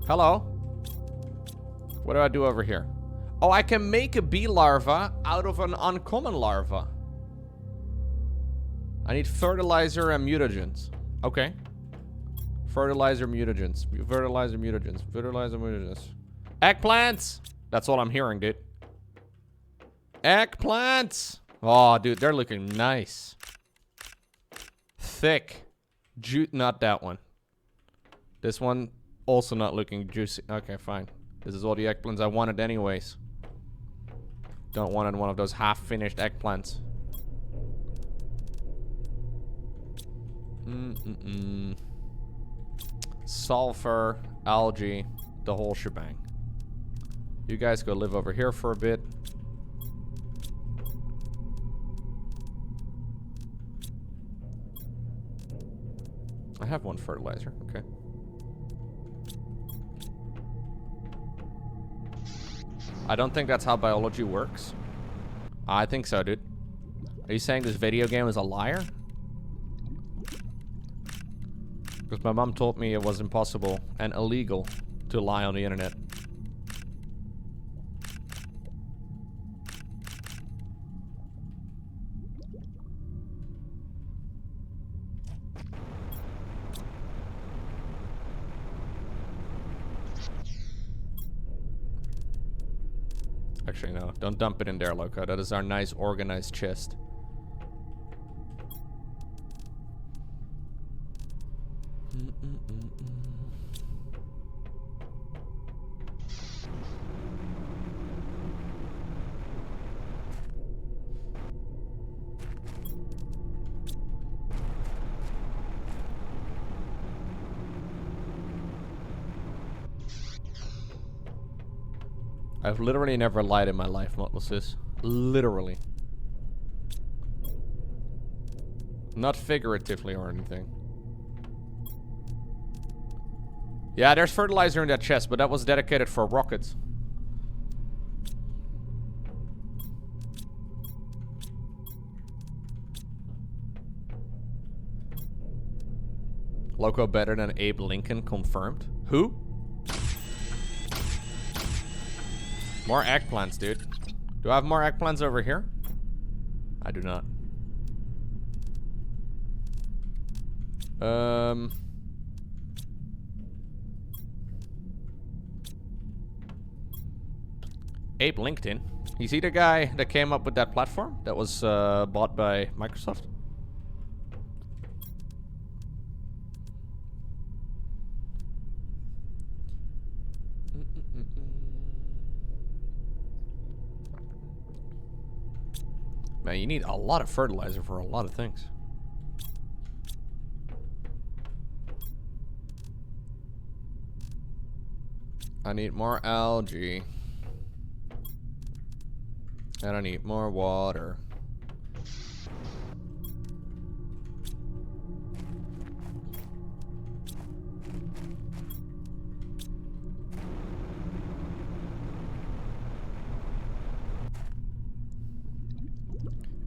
Hello. What do I do over here? Oh, I can make a bee larva out of an uncommon larva. I need fertilizer and mutagens. Okay. Fertilizer, mutagens. Fertilizer, mutagens. Fertilizer, mutagens. Eggplants! That's all I'm hearing, dude. Eggplants! Oh, dude, they're looking nice. Thick. Not that one. This one, also not looking juicy. Okay, fine. This is all the eggplants I wanted anyways. Don't want one of those half-finished eggplants. Sulfur, algae, the whole shebang. You guys go live over here for a bit. I have one fertilizer, okay. I don't think that's how biology works. I think so, dude. Are you saying this video game is a liar? Because my mom told me it was impossible and illegal to lie on the internet. Actually, no. Don't dump it in there, Lowko. That is our nice, organized chest. I've literally never lied in my life, Motlasis. Literally. Not figuratively or anything. Yeah, there's fertilizer in that chest, but that was dedicated for rockets. Lowko better than Abe Lincoln confirmed. Who? More eggplants, dude. Do I have more eggplants over here? I do not. Abe LinkedIn. Is he the guy that came up with that platform that was bought by Microsoft? Man, you need a lot of fertilizer for a lot of things. I need more algae. And I need more water.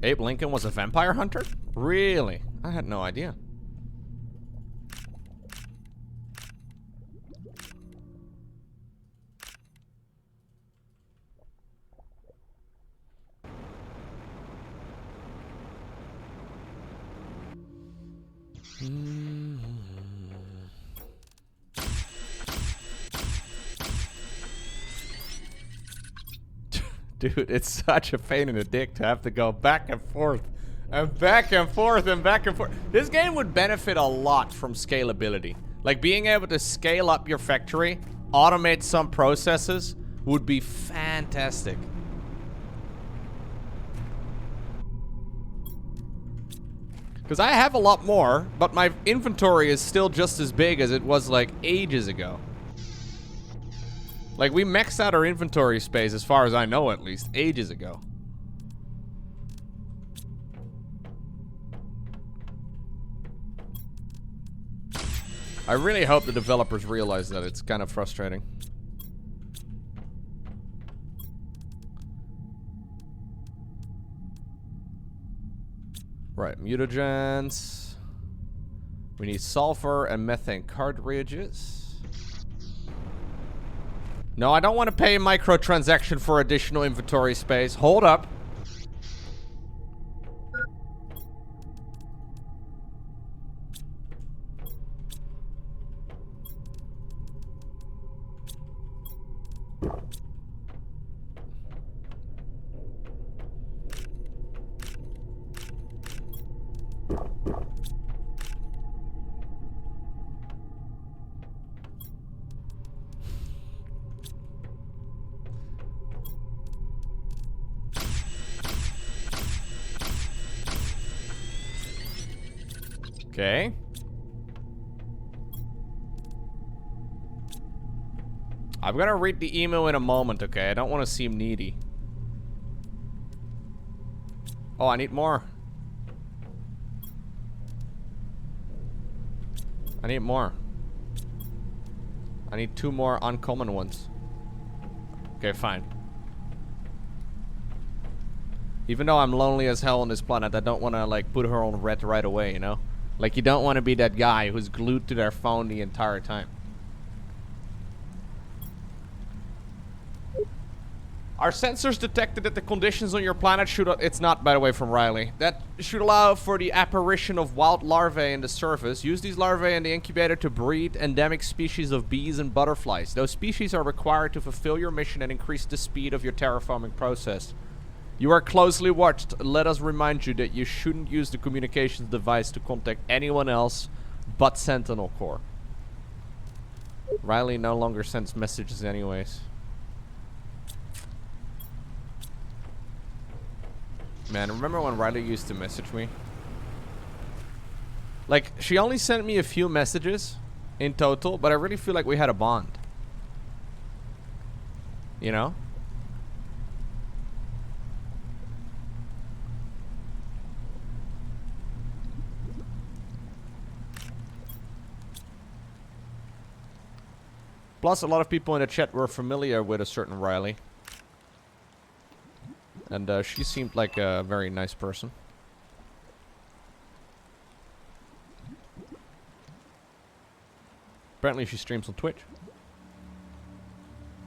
Abe Lincoln was a vampire hunter? Really? I had no idea. Dude, it's such a pain in the dick to have to go back and forth and back and forth and back and forth. This game would benefit a lot from scalability. Like being able to scale up your factory, automate some processes would be fantastic. Because I have a lot more, but my inventory is still just as big as it was like ages ago. Like, we maxed out our inventory space, as far as I know, at least, ages ago. I really hope the developers realize that. It's kind of frustrating. Right, mutagens. We need sulfur and methane cartridges. No, I don't want to pay a microtransaction for additional inventory space. Hold up. Okay. I'm gonna read the email in a moment, okay? I don't want to seem needy. Oh, I need more. I need more. I need 2 more uncommon ones. Okay, fine. Even though I'm lonely as hell on this planet, I don't want to, like, put her on red right away, you know? Like, you don't want to be that guy who's glued to their phone the entire time. Our sensors detected that the conditions on your planet should... It's not, by the way, from Riley. That should allow for the apparition of wild larvae in the surface. Use these larvae in the incubator to breed endemic species of bees and butterflies. Those species are required to fulfill your mission and increase the speed of your terraforming process. You are closely watched. Let us remind you that you shouldn't use the communications device to contact anyone else but Sentinel Corps. Riley no longer sends messages anyways. Man, remember when Riley used to message me? Like, she only sent me a few messages in total, but I really feel like we had a bond. You know? Plus, a lot of people in the chat were familiar with a certain Riley. And she seemed like a very nice person. Apparently she streams on Twitch.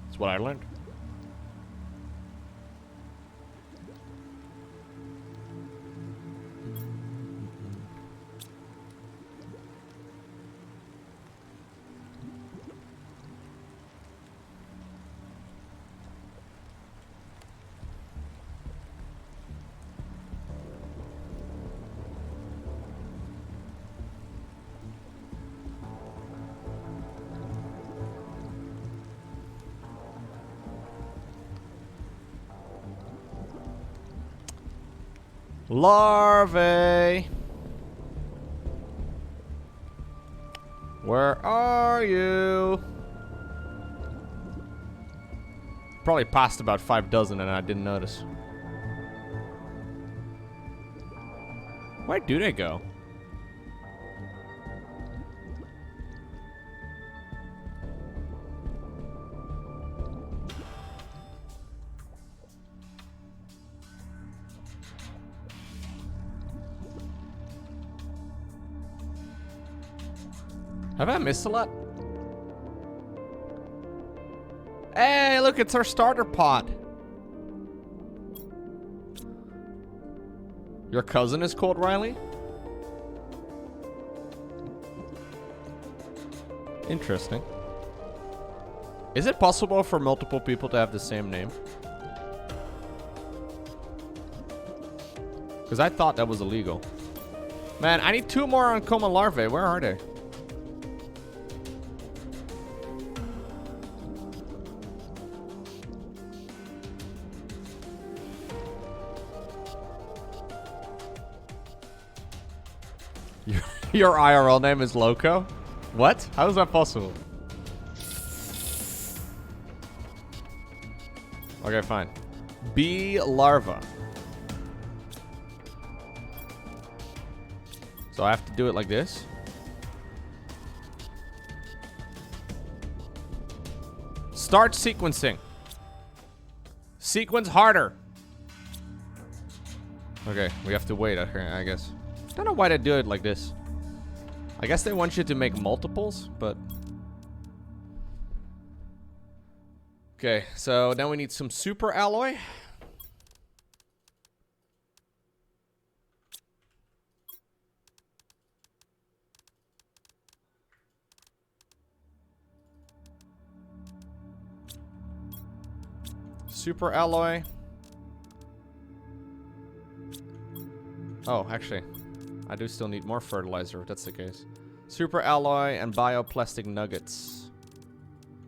That's what I learned. Larvae. Where are you? Probably passed about 5 dozen and I didn't notice. Where do they go? Have I missed a lot? Hey, look, it's our starter pod. Your cousin is called Riley? Interesting. Is it possible for multiple people to have the same name? Because I thought that was illegal. Man, I need 2 more uncommon larvae. Where are they? Your IRL name is Lowko? What? How is that possible? Okay, fine. Bee larva. So I have to do it like this? Start sequencing. Sequence harder. Okay, we have to wait, I guess. I don't know why they do it like this. I guess they want you to make multiples, but... Okay, so now we need some super alloy. Super alloy. Oh, actually, I do still need more fertilizer if that's the case. Super alloy and bioplastic nuggets.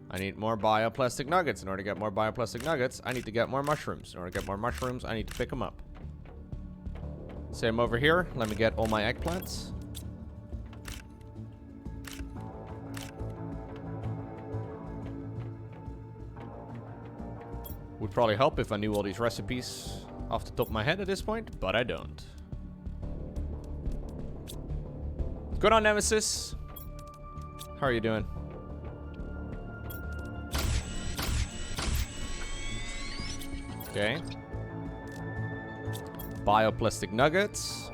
I need more bioplastic nuggets. In order to get more bioplastic nuggets, I need to get more mushrooms. In order to get more mushrooms, I need to pick them up. Same over here. Let me get all my eggplants. Would probably help if I knew all these recipes off the top of my head at this point, but I don't. What's going on, Nemesis? How are you doing? Okay. Bioplastic nuggets.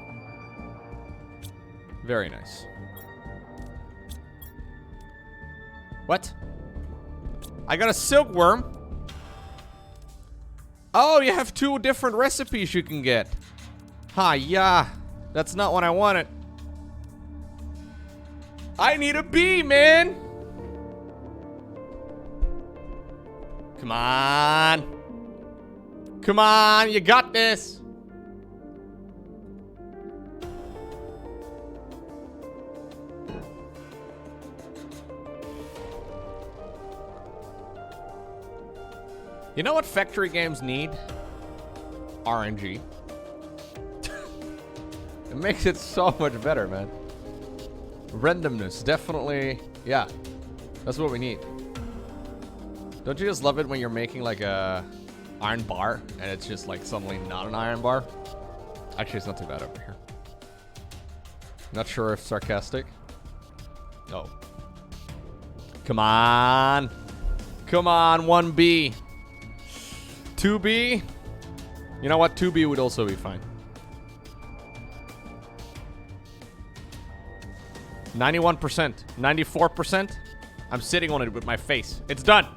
Very nice. What? I got a silkworm. Oh, you have 2 different recipes you can get. Ha, yeah. That's not what I wanted. I need a bee, man. Come on. Come on, you got this. You know what factory games need? RNG. It makes it so much better, man. Randomness, definitely. Yeah, that's what we need. Don't you just love it when you're making like a iron bar and it's just like suddenly not an iron bar? Actually, it's not too bad over here. Not sure if sarcastic. Oh. Come on. Come on, 1B. 2B? You know what? 2B would also be fine. 91%. 94%. I'm sitting on it with my face. It's done.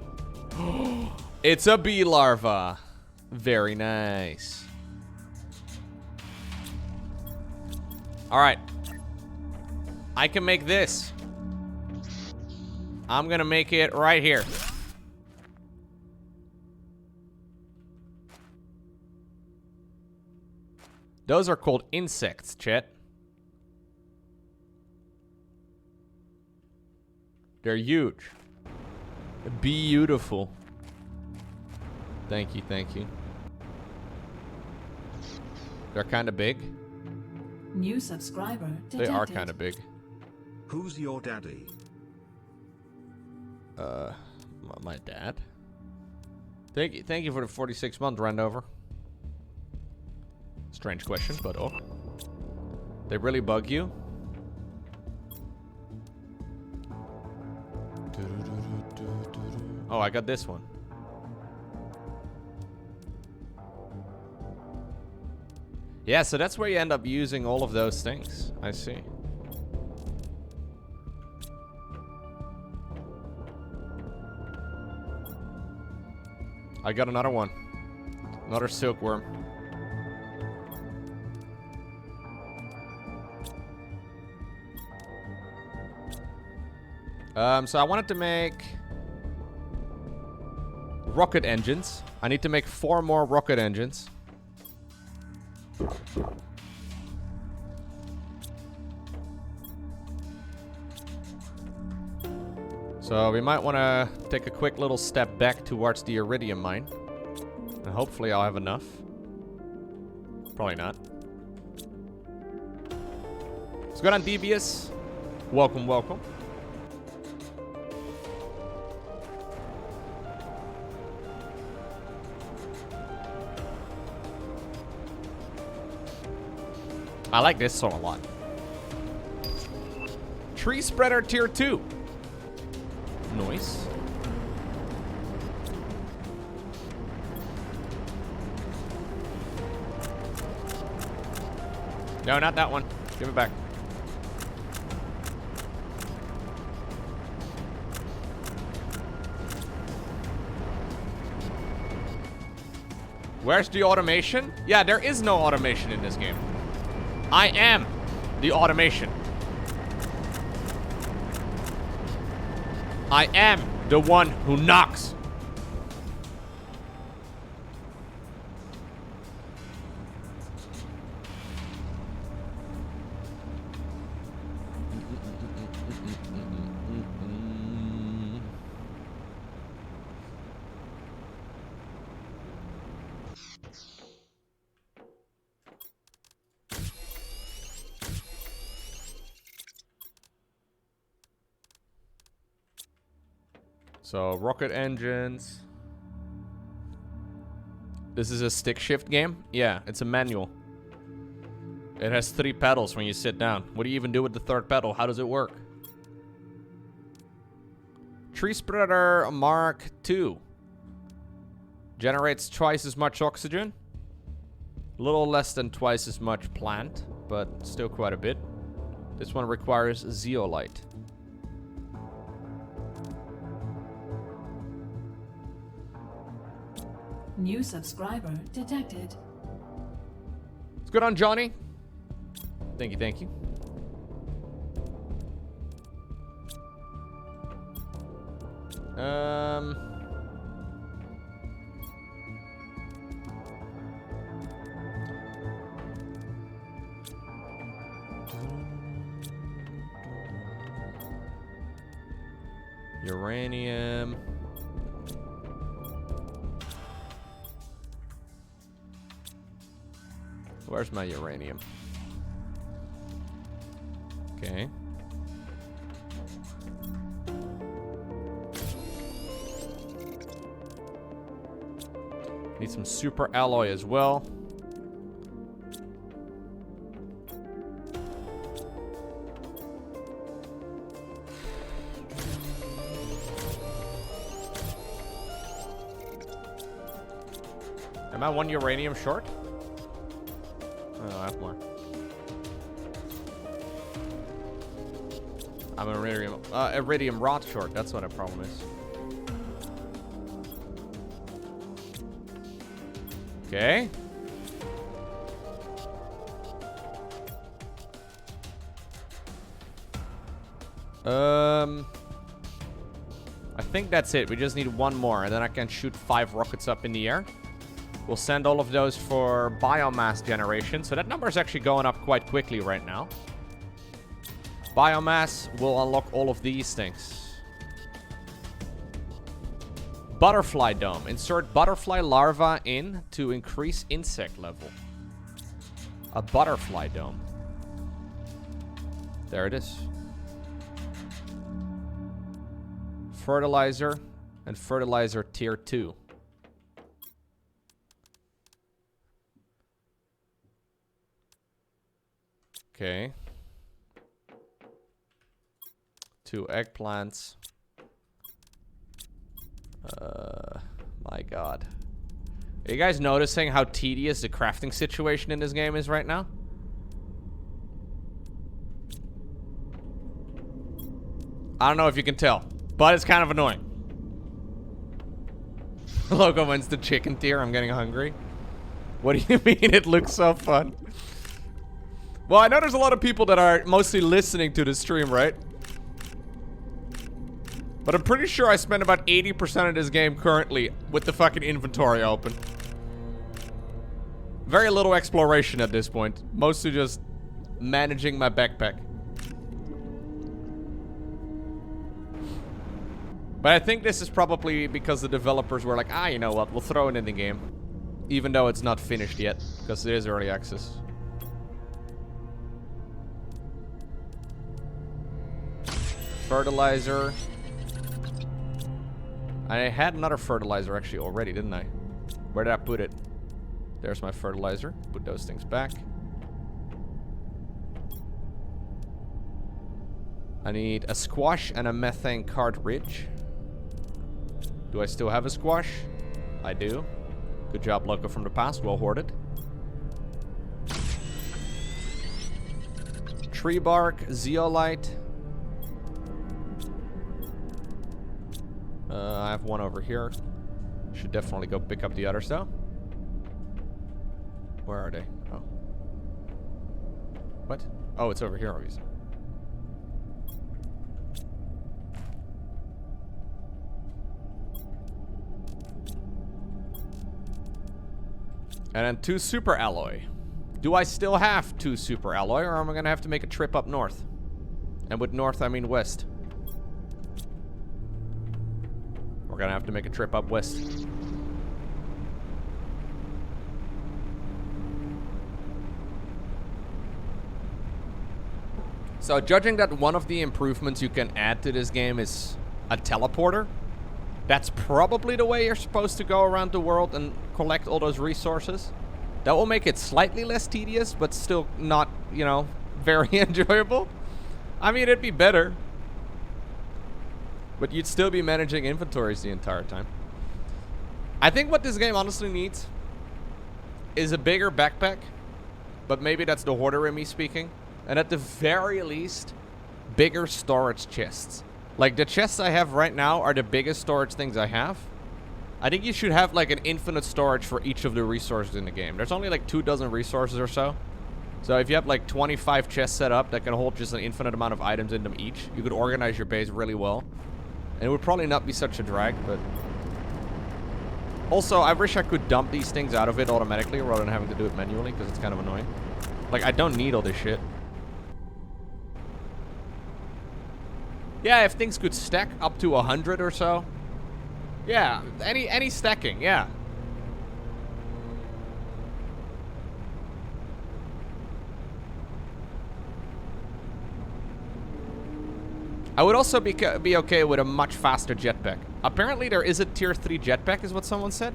It's a bee larva. Very nice. Alright. I can make this. I'm gonna make it right here. Those are called insects, chat. They're huge. Beautiful. Thank you, thank you. They're kind of big. New subscriber detected. They are kind of big. Who's your daddy? My dad. Thank you for the 46-month Randover. Strange question, but oh. They really bug you? Oh, I got this one. Yeah, so that's where you end up using all of those things. I see. I got another one. Another silkworm. So I wanted to make rocket engines. I need to make 4 more rocket engines. So we might want to take a quick little step back towards the iridium mine. And hopefully I'll have enough. Probably not. What's going on, Devious? Welcome, welcome. I like this song a lot. Tree Spreader Tier 2. Nice. No, not that one. Give it back. Where's the automation? Yeah, there is no automation in this game. I am the automation. I am the one who knocks. So, rocket engines. This is a stick shift game? Yeah, it's a manual. It has 3 pedals when you sit down. What do you even do with the 3rd pedal? How does it work? Tree spreader Mark II. Generates twice as much oxygen. A little less than twice as much plant, but still quite a bit. This one requires zeolite. New subscriber detected. What's good on Johnny? Thank you, thank you. Uranium. Where's my uranium? Okay. Need some super alloy as well. Am I 1 uranium short? Oh, I have more. I'm iridium rod short. That's what a problem is. Okay. I think that's it. We just need 1 more, and then I can shoot 5 rockets up in the air. We'll send all of those for biomass generation. So that number is actually going up quite quickly right now. Biomass will unlock all of these things. Butterfly dome. Insert butterfly larva in to increase insect level. A butterfly dome. There it is. Fertilizer and fertilizer tier 2. Okay. 2 eggplants. My god. Are you guys noticing how tedious the crafting situation in this game is right now? I don't know if you can tell, but it's kind of annoying. Lowko wins the chicken tier. I'm getting hungry. What do you mean it looks so fun? Well, I know there's a lot of people that are mostly listening to the stream, right? But I'm pretty sure I spend about 80% of this game currently with the fucking inventory open. Very little exploration at this point. Mostly just managing my backpack. But I think this is probably because the developers were like, ah, you know what, we'll throw it in the game. Even though it's not finished yet, because it is early access. Fertilizer. I had another fertilizer actually already, didn't I? Where did I put it? There's my fertilizer. Put those things back. I need a squash and a methane cartridge. Do I still have a squash? I do. Good job, Lowko from the past. Well hoarded. Tree bark, zeolite. I have one over here. Should definitely go pick up the others though. Where are they? Oh. What? Oh, it's over here, obviously. And then 2 super alloy. Do I still have 2 super alloy, or am I gonna have to make a trip up north? And with north, I mean west. We're gonna have to make a trip up west. So, judging that one of the improvements you can add to this game is a teleporter, that's probably the way you're supposed to go around the world and collect all those resources. That will make it slightly less tedious, but still not, you know, very enjoyable. I mean, it'd be better. But you'd still be managing inventories the entire time. I think what this game honestly needs is a bigger backpack. But maybe that's the hoarder in me speaking. And at the very least, bigger storage chests. Like, the chests I have right now are the biggest storage things I have. I think you should have, like, an infinite storage for each of the resources in the game. There's only, like, 24 resources or so. So if you have, like, 25 chests set up that can hold just an infinite amount of items in them each, you could organize your base really well. And it would probably not be such a drag, but... Also, I wish I could dump these things out of it automatically rather than having to do it manually, because it's kind of annoying. Like, I don't need all this shit. Yeah, if things could stack up to 100 or so. Yeah, any stacking, yeah. I would also be okay with a much faster jetpack. Apparently there is a tier 3 jetpack, is what someone said.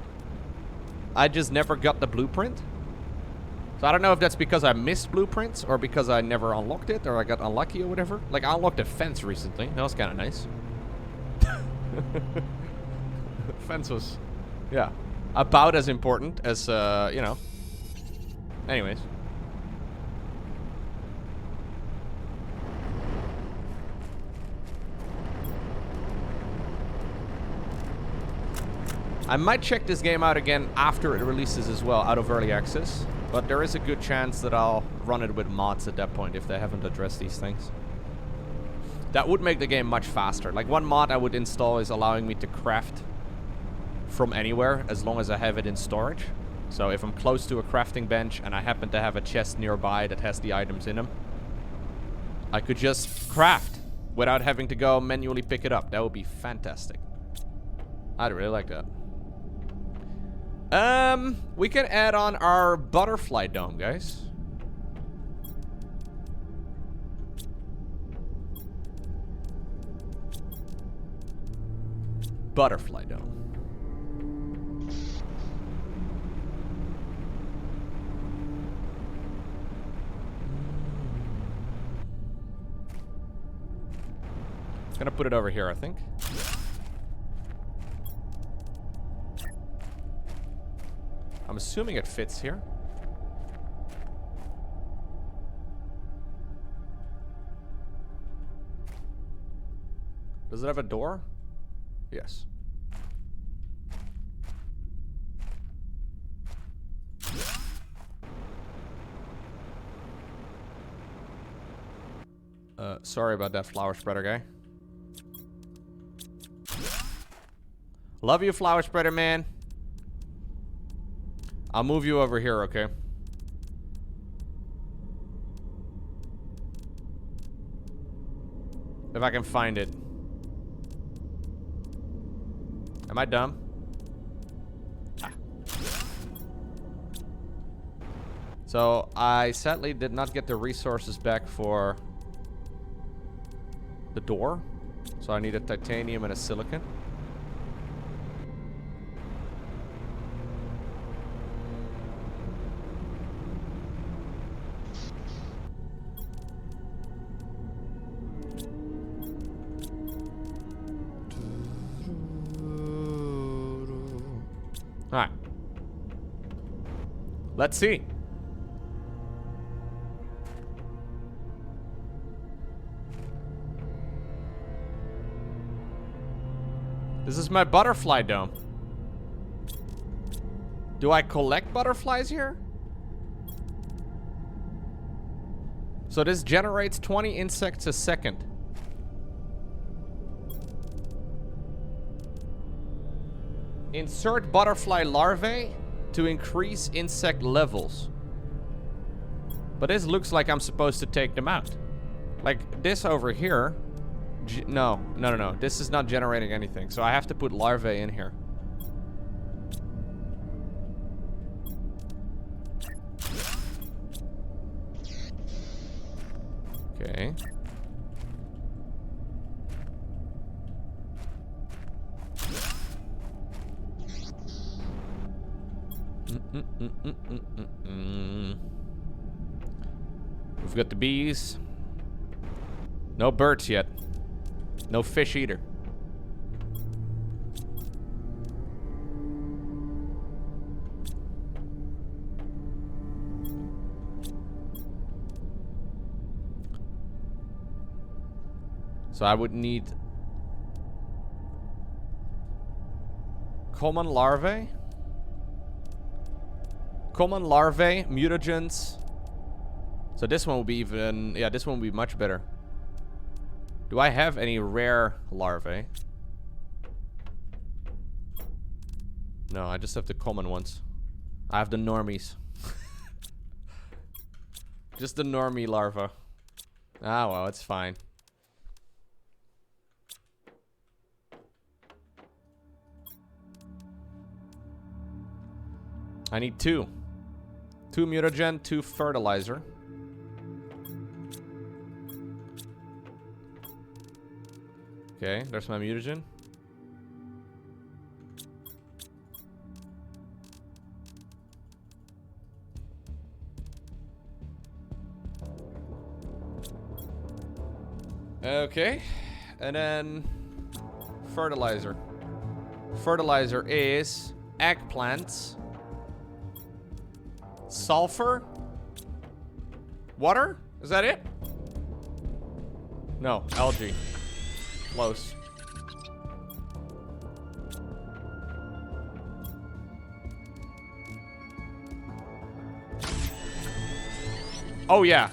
I just never got the blueprint. So I don't know if that's because I missed blueprints or because I never unlocked it or I got unlucky or whatever. Like, I unlocked a fence recently. That was kind of nice. Fence was, yeah, about as important as, you know. Anyways. I might check this game out again after it releases as well, out of early access. But there is a good chance that I'll run it with mods at that point if they haven't addressed these things. That would make the game much faster. Like, one mod I would install is allowing me to craft from anywhere as long as I have it in storage. So if I'm close to a crafting bench and I happen to have a chest nearby that has the items in them, I could just craft without having to go manually pick it up. That would be fantastic. I'd really like that. We can add on our butterfly dome, guys. Butterfly dome. Gonna put it over here, I think. I'm assuming it fits here. Does it have a door? Yes. Sorry about that, flower spreader guy. Love you, flower spreader man. I'll move you over here, okay? If I can find it. Am I dumb? Ah. So, I sadly did not get the resources back for the door. So I need a titanium and a silicon. Alright. Let's see. This is my butterfly dome. Do I collect butterflies here? So this generates 20 insects a second. Insert butterfly larvae to increase insect levels. But this looks like I'm supposed to take them out. Like this over here. No. This is not generating anything. So I have to put larvae in here. Okay. We've got the bees. No birds yet. No fish either. So I would need common larvae. Common larvae, mutagens. So this one will be even... Yeah, this one will be much better. Do I have any rare larvae? No, I just have the common ones. I have the normies. Just the normie larva. Ah, well, it's fine. I need 2. 2 mutagen, 2 fertilizer. Okay, there's my mutagen. Okay, and then fertilizer. Fertilizer is eggplants, sulfur, water? Is that it? No, algae. Close. Oh yeah.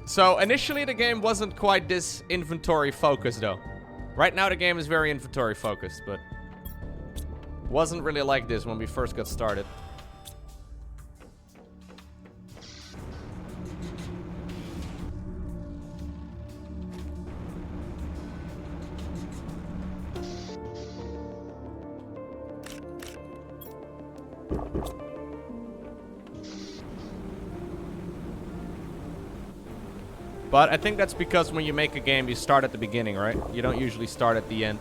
So initially the game wasn't quite this inventory focused though. Right now the game is very inventory focused, but wasn't really like this when we first got started. But I think that's because when you make a game, you start at the beginning, right? You don't usually start at the end.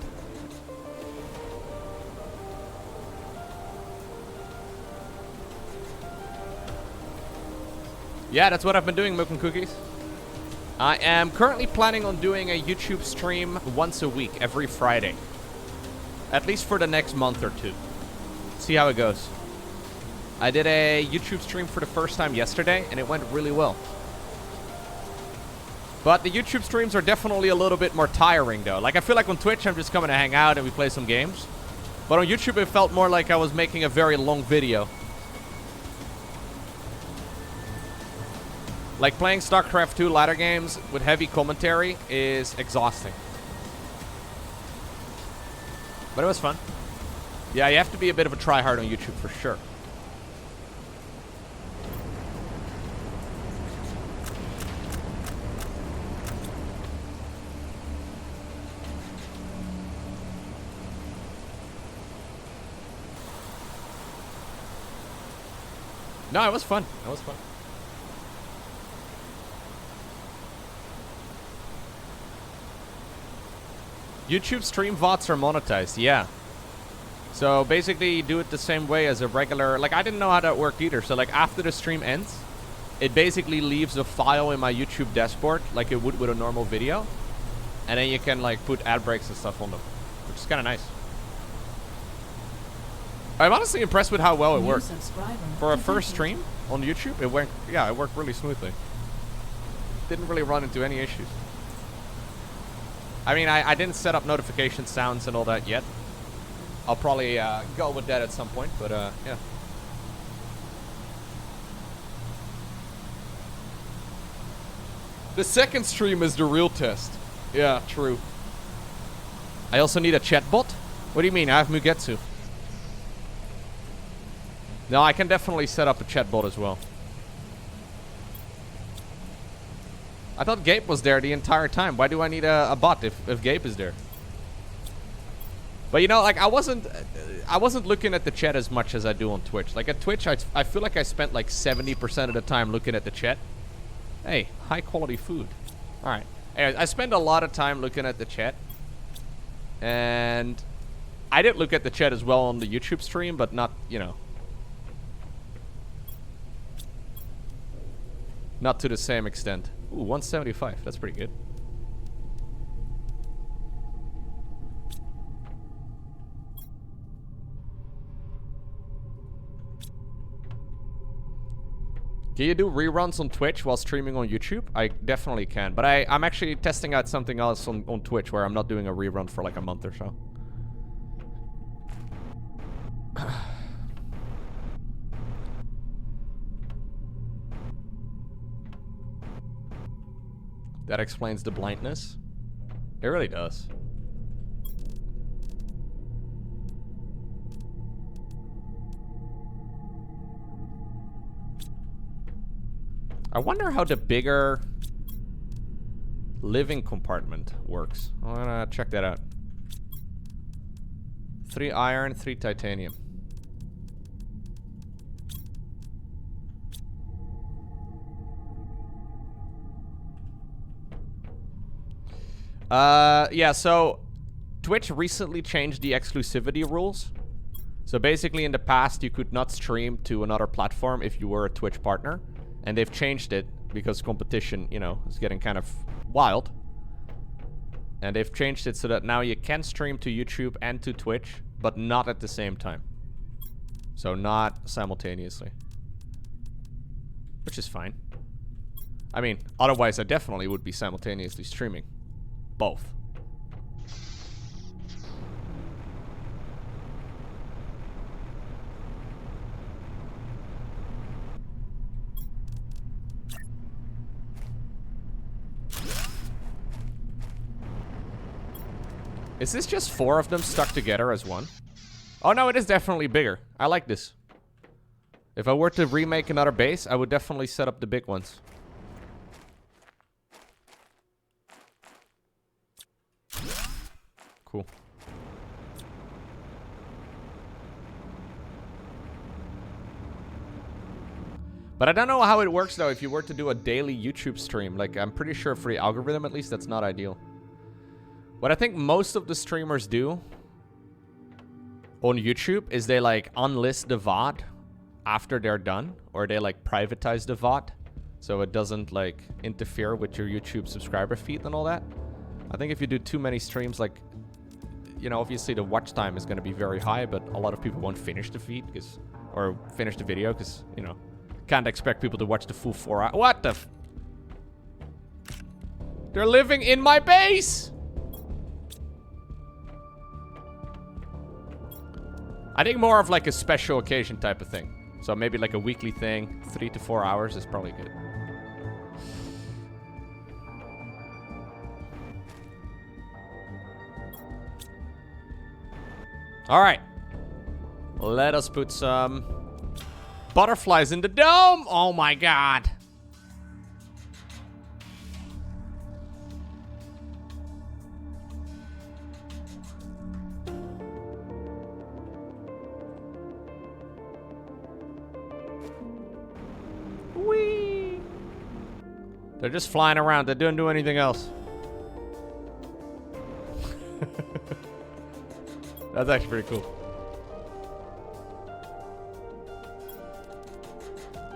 Yeah, that's what I've been doing, Milk and Cookies. I am currently planning on doing a YouTube stream once a week, every Friday. At least for the next month or two. See how it goes. I did a YouTube stream for the first time yesterday, and it went really well. But the YouTube streams are definitely a little bit more tiring, though. Like, I feel like on Twitch, I'm just coming to hang out and we play some games. But on YouTube, it felt more like I was making a very long video. Like, playing StarCraft 2 ladder games with heavy commentary is exhausting. But it was fun. Yeah, you have to be a bit of a tryhard on YouTube for sure. No, it was fun. It was fun. YouTube stream VODs are monetized, yeah. So basically, you do it the same way as a regular... Like, I didn't know how that worked either. So, like, after the stream ends, it basically leaves a file in my YouTube dashboard, like it would with a normal video. And then you can, like, put ad breaks and stuff on them, which is kind of nice. I'm honestly impressed with how well it worked. For a first stream on YouTube, it went, yeah, it worked really smoothly. Didn't really run into any issues. I mean, I didn't set up notification sounds and all that yet. I'll probably go with that at some point, but yeah. The second stream is the real test. Yeah, true. I also need a chatbot? What do you mean? I have Mugetsu. No, I can definitely set up a chatbot as well. I thought Gabe was there the entire time. Why do I need a bot if Gabe is there? But you know, like I wasn't looking at the chat as much as I do on Twitch. Like at Twitch, I feel like I spent like 70% of the time looking at the chat. Hey, high quality food. All right. Anyways, I spend a lot of time looking at the chat. And I did look at the chat as well on the YouTube stream, but not, you know, not to the same extent. Ooh, 175. That's pretty good. Can you do reruns on Twitch while streaming on YouTube? I definitely can, but I'm actually testing out something else on Twitch where I'm not doing a rerun for like a month or so. That explains the blindness. It really does. I wonder how the bigger living compartment works. I'm gonna check that out. 3 iron, 3 titanium. Yeah, so Twitch recently changed the exclusivity rules. So basically in the past you could not stream to another platform if you were a Twitch partner. And they've changed it because competition, you know, is getting kind of wild. And they've changed it so that now you can stream to YouTube and to Twitch, but not at the same time. So not simultaneously. Which is fine. I mean, otherwise I definitely would be simultaneously streaming. Both. Is this just 4 of them stuck together as one? Oh no, it is definitely bigger. I like this. If I were to remake another base, I would definitely set up the big ones. Cool. But I don't know how it works though if you were to do a daily YouTube stream. Like, I'm pretty sure for the algorithm at least, that's not ideal. What I think most of the streamers do on YouTube is they like unlist the VOD after they're done, or they like privatize the VOD so it doesn't like interfere with your YouTube subscriber feed and all that. I think if you do too many streams, like, you know, obviously the watch time is going to be very high, but a lot of people won't finish the feed or finish the video because, you know, can't expect people to watch the full 4 hours. What the f— They're living in my base! I think more of like a special occasion type of thing. So maybe like a weekly thing. 3 to 4 hours is probably good. Alright. Let us put some butterflies in the dome. Oh my god. Whee! They're just flying around. They don't do anything else. That's actually pretty cool.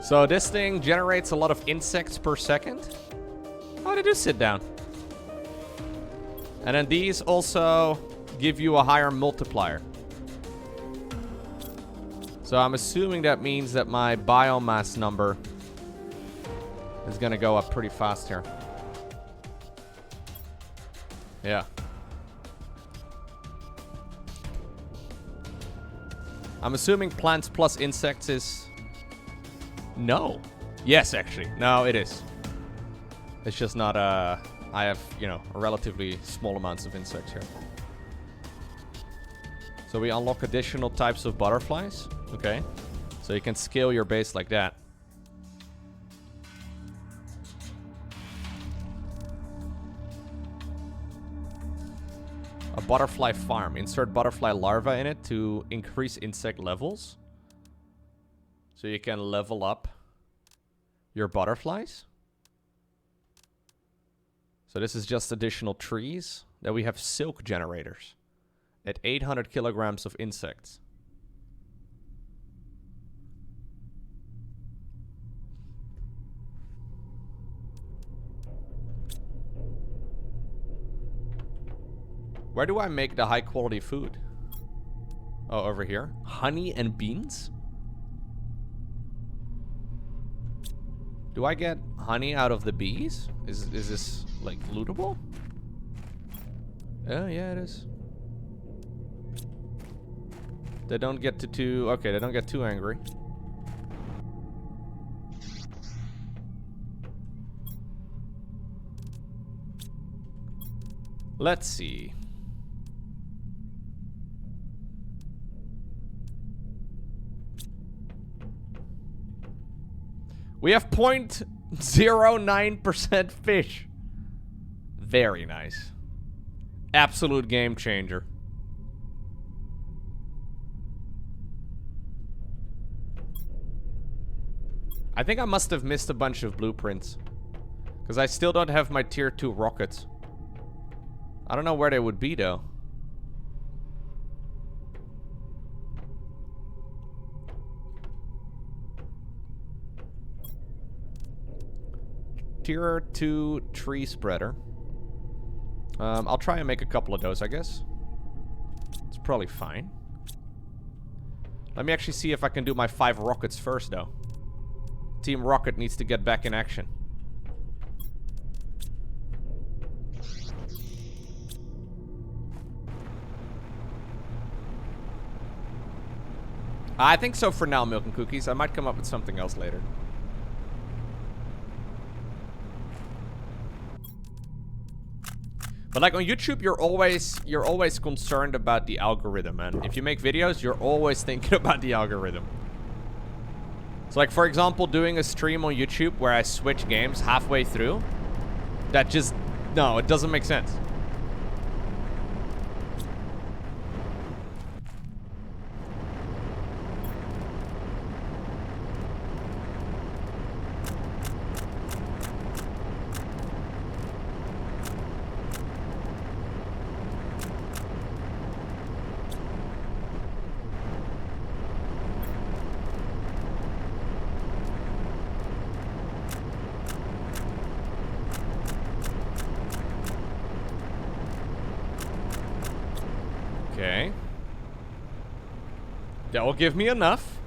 So this thing generates a lot of insects per second. Oh, they do sit down. And then these also give you a higher multiplier. So I'm assuming that means that my biomass number is gonna go up pretty fast here. Yeah. I'm assuming plants plus insects is... No. Yes, actually. No, it is. It's just not, I have, you know, relatively small amounts of insects here. So we unlock additional types of butterflies. Okay. So you can scale your base like that. A butterfly farm. Insert butterfly larvae in it to increase insect levels. So you can level up your butterflies. So this is just additional trees. Then we have silk generators at 800 kilograms of insects. Where do I make the high quality food? Oh, over here. Honey and beans? Do I get honey out of the bees? Is this like lootable? Oh yeah, it is. They don't get okay, they don't get too angry. Let's see. We have 0.09% fish. Very nice. Absolute game changer. I think I must have missed a bunch of blueprints. Because I still don't have my tier 2 rockets. I don't know where they would be though. Tier 2 tree spreader. I'll try and make a couple of those, I guess. It's probably fine. Let me actually see if I can do my 5 rockets first, though. Team Rocket needs to get back in action. I think so for now, Milk and Cookies. I might come up with something else later. But like on YouTube, you're always concerned about the algorithm, man. If you make videos, you're always thinking about the algorithm. So like, for example, doing a stream on YouTube where I switch games halfway through, that just, no, it doesn't make sense. Okay. That will give me enough.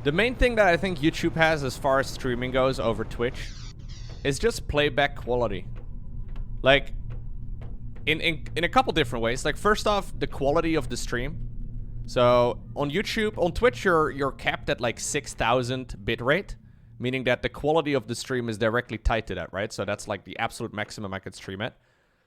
The main thing that I think YouTube has as far as streaming goes over Twitch is just playback quality. Like, in a couple different ways. Like, first off, the quality of the stream. So on YouTube, on Twitch, you're capped at like 6,000 bitrate, meaning that the quality of the stream is directly tied to that, right? So that's like the absolute maximum I could stream at.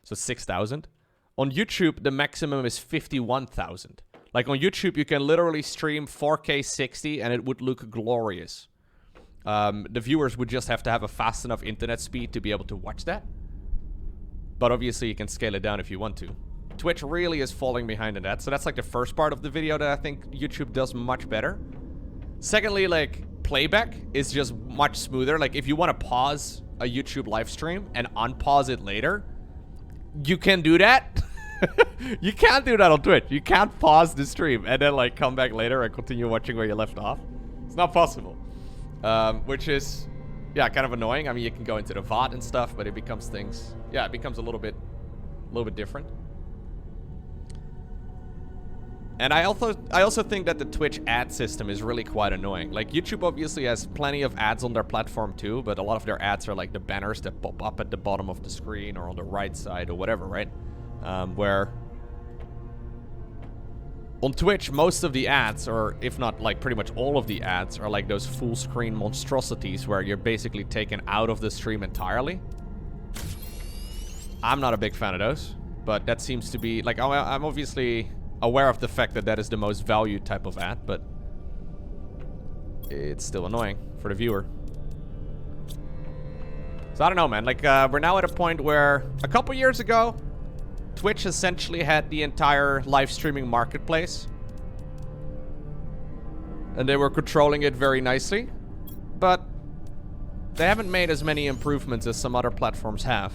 So 6,000. On YouTube, the maximum is 51,000. Like on YouTube, you can literally stream 4K 60 and it would look glorious. The viewers would just have to have a fast enough internet speed to be able to watch that. But obviously, you can scale it down if you want to. Twitch really is falling behind in that. So that's like the first part of the video that I think YouTube does much better. Secondly, like, playback is just much smoother. Like, if you want to pause a YouTube live stream and unpause it later, you can do that. You can't do that on Twitch. You can't pause the stream and then, like, come back later and continue watching where you left off. It's not possible. Which is, yeah, kind of annoying. I mean, you can go into the VOD and stuff, but it becomes things... Yeah, it becomes a little bit different. And I also think that the Twitch ad system is really quite annoying. Like, YouTube obviously has plenty of ads on their platform too, but a lot of their ads are like the banners that pop up at the bottom of the screen or on the right side or whatever, right? Where On Twitch, most of the ads, or if not like pretty much all of the ads, are like those full screen monstrosities where you're basically taken out of the stream entirely. I'm not a big fan of those, but that seems to be like, I'm obviously aware of the fact that that is the most valued type of ad, but it's still annoying for the viewer. So I don't know, man. Like, we're now at a point where a couple years ago, Twitch essentially had the entire live streaming marketplace. And they were controlling it very nicely. But they haven't made as many improvements as some other platforms have.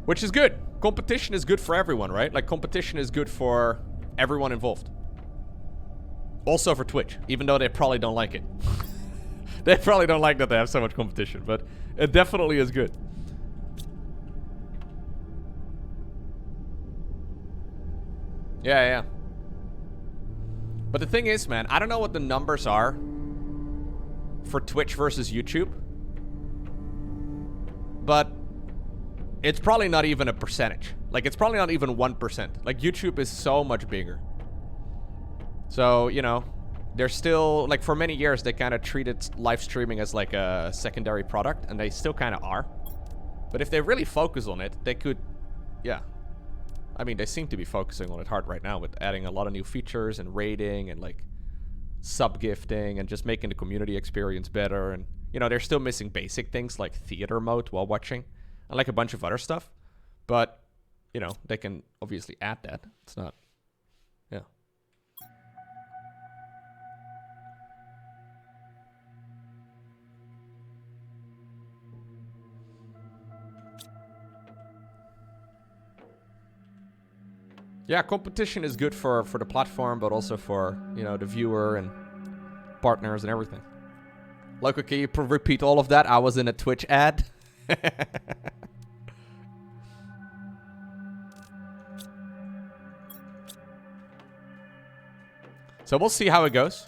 Which is good. Competition is good for everyone, right? Like, competition is good for everyone involved. Also for Twitch, even though they probably don't like it. They probably don't like that they have so much competition, but it definitely is good. Yeah. But the thing is, man, I don't know what the numbers are for Twitch versus YouTube. But it's probably not even a percentage. Like, it's probably not even 1%. Like, YouTube is so much bigger. So, you know, they're still, like, for many years, they kind of treated live streaming as, like, a secondary product, and they still kind of are. But if they really focus on it, they could, yeah. I mean, they seem to be focusing on it hard right now with adding a lot of new features and rating and, like, sub-gifting and just making the community experience better. And, you know, they're still missing basic things like theater mode while watching and, like, a bunch of other stuff. But, you know, they can obviously add that. It's not, yeah. Yeah, competition is good for the platform, but also for, you know, the viewer and partners and everything. Lowko, can you repeat all of that? I was in a Twitch ad. So we'll see how it goes.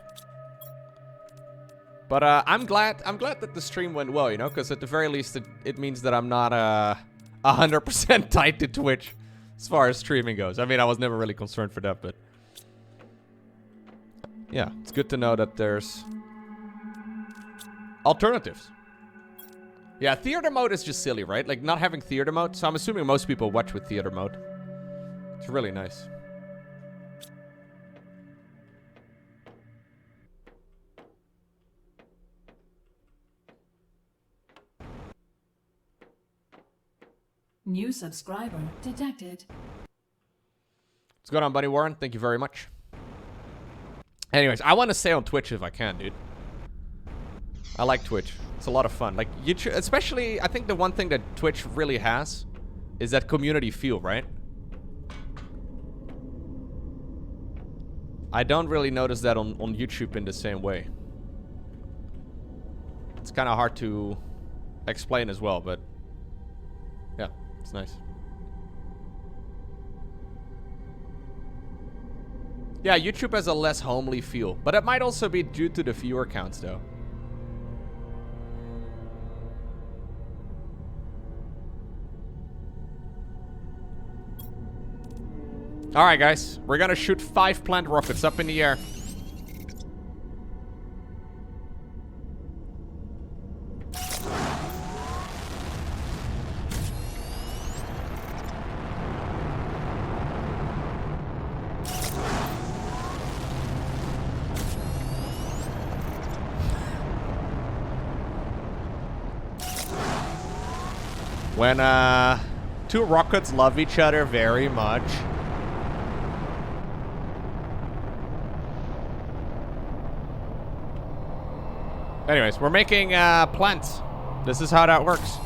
But I'm glad that the stream went well, you know, because at the very least it means that I'm not 100% tied to Twitch as far as streaming goes. I mean, I was never really concerned for that, but yeah, it's good to know that there's alternatives. Yeah, theater mode is just silly, right? Like, not having theater mode. So I'm assuming most people watch with theater mode. It's really nice. New subscriber detected. What's going on, Bunny Warren? Thank you very much. Anyways, I want to stay on Twitch if I can, dude. I like Twitch. It's a lot of fun. Like, YouTube, especially, I think the one thing that Twitch really has is that community feel, right? I don't really notice that on YouTube in the same way. It's kind of hard to explain as well, but yeah, it's nice. Yeah, YouTube has a less homely feel, but it might also be due to the viewer counts, though. Alright, guys. We're gonna shoot 5 plant rockets up in the air. When, 2 rockets love each other very much. Anyways, we're making plants. This is how that works.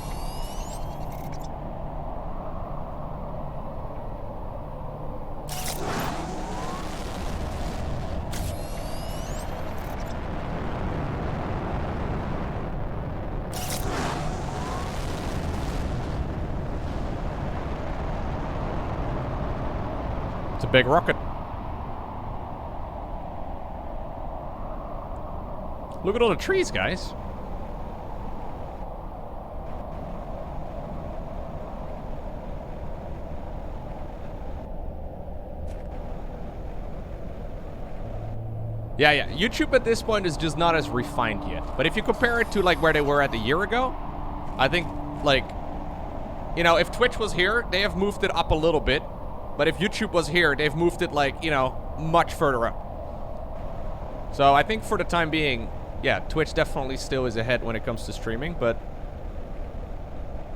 It's a big rocket. Look at all the trees, guys. Yeah, yeah. YouTube at this point is just not as refined yet. But if you compare it to like where they were at a year ago, I think like, you know, if Twitch was here, they have moved it up a little bit. But if YouTube was here, they've moved it like, you know, much further up. So I think for the time being, yeah, Twitch definitely still is ahead when it comes to streaming, but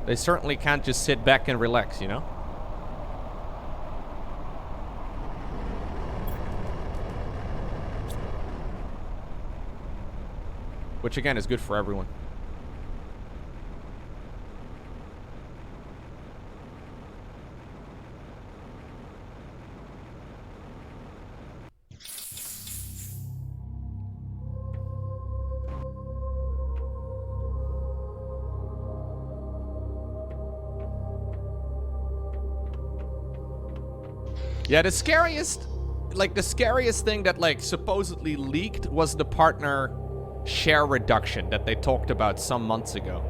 they certainly can't just sit back and relax, you know? Which again is good for everyone. Yeah, the scariest thing that like supposedly leaked was the partner share reduction that they talked about some months ago.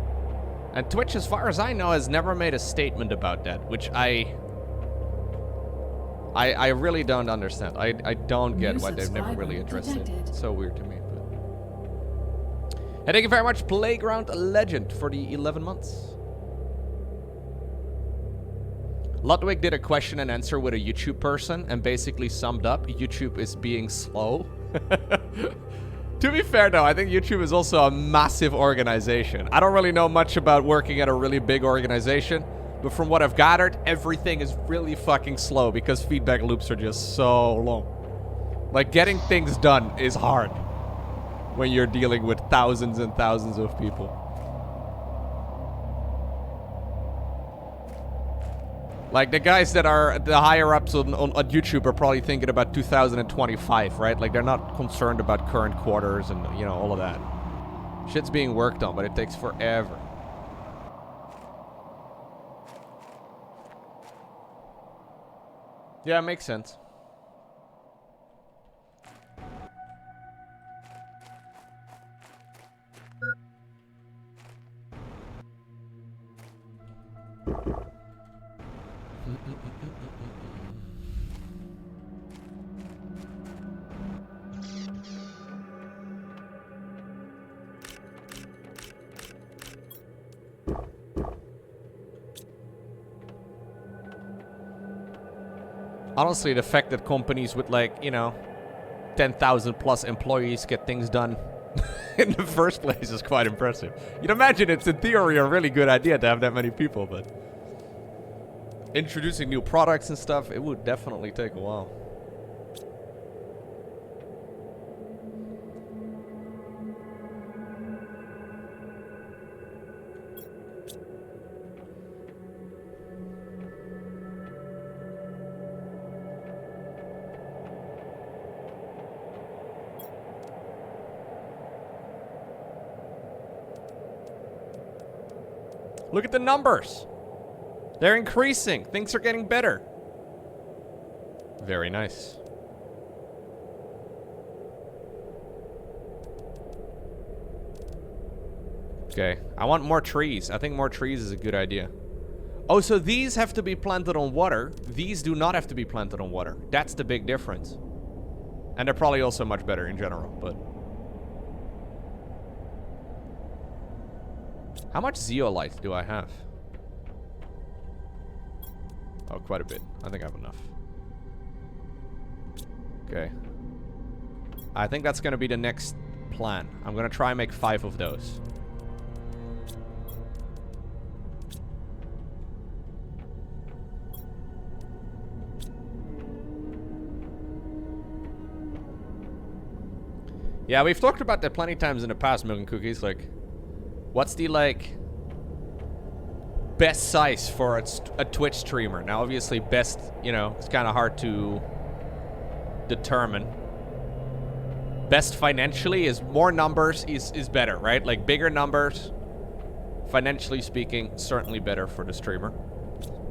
And Twitch, as far as I know, has never made a statement about that, which I really don't understand. I don't get why they've never really addressed it. It's so weird to me. But... Hey, thank you very much, Playground Legend, for the 11 months. Ludwig did a question and answer with a YouTube person and basically summed up YouTube is being slow. To be fair though, I think YouTube is also a massive organization. I don't really know much about working at a really big organization, but from what I've gathered, everything is really fucking slow because feedback loops are just so long. Like getting things done is hard when you're dealing with thousands and thousands of people. Like, the guys that are the higher-ups on YouTube are probably thinking about 2025, right? Like, they're not concerned about current quarters and, you know, all of that. Shit's being worked on, but it takes forever. Yeah, it makes sense. Honestly, the fact that companies with like, you know, 10,000 plus employees get things done in the first place is quite impressive. You'd imagine it's in theory a really good idea to have that many people, but introducing new products and stuff, it would definitely take a while. Look at the numbers. They're increasing. Things are getting better. Very nice. Okay. I want more trees. I think more trees is a good idea. Oh, so these have to be planted on water. These do not have to be planted on water. That's the big difference. And they're probably also much better in general, but... How much zeolite do I have? Oh, quite a bit. I think I have enough. Okay. I think that's going to be the next plan. I'm going to try and make 5 of those. Yeah, we've talked about that plenty of times in the past, Milk and Cookies. Like, what's the, like, best size for a Twitch streamer? Now, obviously, best, you know, it's kind of hard to determine. Best financially is more numbers is better, right? Like, bigger numbers, financially speaking, certainly better for the streamer.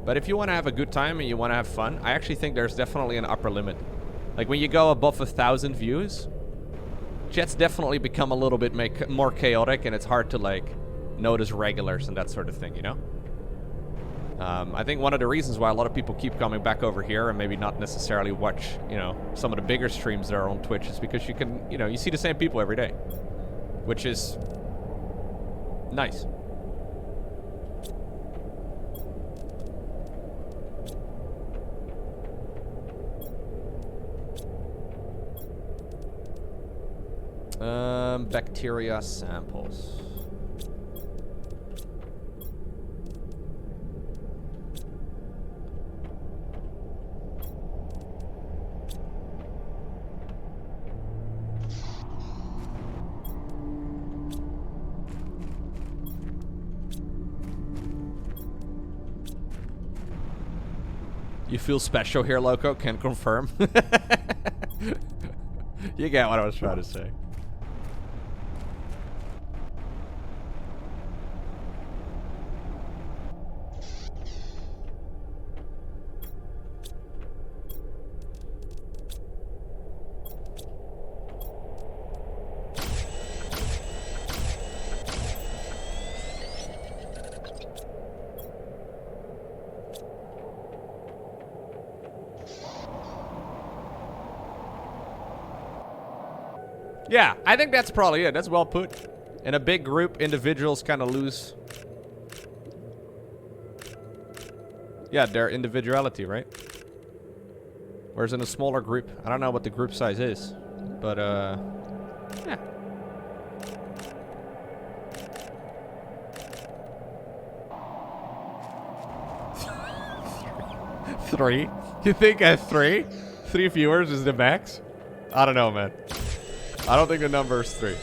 But if you want to have a good time and you want to have fun, I actually think there's definitely an upper limit. Like, when you go above 1,000 views, chat's definitely become a little bit more chaotic, and it's hard to, like, notice regulars and that sort of thing, you know? I think one of the reasons why a lot of people keep coming back over here and maybe not necessarily watch, you know, some of the bigger streams that are on Twitch is because you can, you know, you see the same people every day, which is nice. Bacteria samples. You feel special here, Lowko? Can confirm. You get what I was trying to say. Yeah, I think that's probably it. That's well put. In a big group, individuals kind of lose... yeah, their individuality, right? Whereas in a smaller group, I don't know what the group size is, but, yeah. Three? You think at three viewers is the max? I don't know, man. I don't think the number is 3.